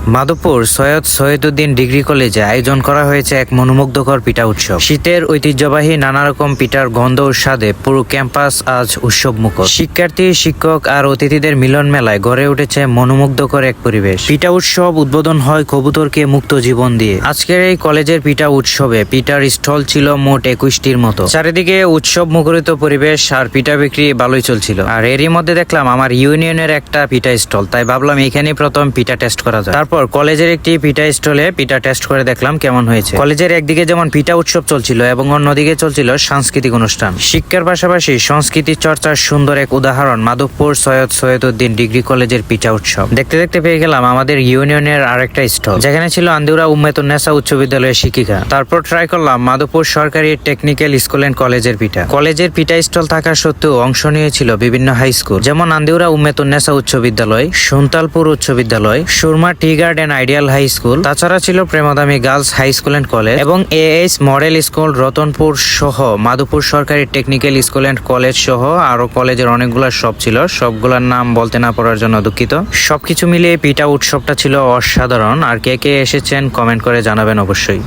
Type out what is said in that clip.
Madhabpur Syed সৈয়দউদ্দিন degree কলেজে আয়োজন করা হয়েছে এক মনোমুগ্ধকর পিঠা উৎসব। শীতের ঐতিহ্যবাহী নানা রকম পিঠার গন্ধ ও স্বাদে পুরো ক্যাম্পাস আজ উৎসব মুখর। শিক্ষার্থী, শিক্ষক আর অতিথিদের মিলন মেলায় গড়ে উঠেছে মনোমুগ্ধকর এক পরিবেশ। পিঠা উৎসব উদ্বোধন হয় কবুতরকে মুক্ত জীবন দিয়ে। আজকের এই কলেজের পিঠা উৎসবে পিঠার স্টল ছিল মোট 21টির মতো। চারিদিকে উৎসব মুখরিত পরিবেশ আর পিঠা বিক্রি ভালোই চলছিল। আর এরই মধ্যে দেখলাম আমার ইউনিয়নের একটা পিঠা স্টল, তাই ভাবলাম এখানেই প্রথম পিঠা টেস্ট করা যায়। তারপর কলেজের একটি পিঠা স্টলে পিঠা টেস্ট করে দেখলাম কেমন হয়েছে। কলেজের একদিকে যেমন পিঠা উৎসব চলছিল এবং অন্যদিকে চলছিল সাংস্কৃতিক অনুষ্ঠান। শিক্ষার পাশাপাশি সংস্কৃতি চর্চার সুন্দর এক উদাহরণ মাধবপুর সৈয়দ সৈয়দউদ্দিন ডিগ্রি কলেজের পিঠা উৎসব। দেখতে দেখতে পেয়ে গেলাম আমাদের ইউনিয়নের আরেকটা স্টল, যেখানে ছিল আন্দিউরা উম্মেতুন্নেসা উচ্চ বিদ্যালয়ের শিক্ষিকা। তারপর ট্রাই করলাম মাধবপুর সরকারি টেকনিক্যাল স্কুল এন্ড কলেজের পিঠা। কলেজের পিঠা স্টল থাকা সত্ত্বেও অংশ নিয়েছিল বিভিন্ন হাই স্কুল, যেমন আন্দিউরা উম্মেতুন্নেসা উচ্চ বিদ্যালয়, সুনতালপুর উচ্চ বিদ্যালয়, Surma tea garden ideal high school. তাছাড়া ছিল Premdami girls high school and college এবং এএইচ মডেল স্কুল রতনপুর সহ মাধবপুর সরকারি টেকনিক্যাল স্কুল এন্ড কলেজ সহ আরো কলেজের অনেকগুলো শপ ছিল। সবগুলোর নাম বলতে না পারার জন্য দুঃখিত। সবকিছু মিলিয়ে পিঠা উৎসবটা ছিল অসাধারণ। আর কে কে এসেছেন কমেন্ট করে জানাবেন অবশ্যই।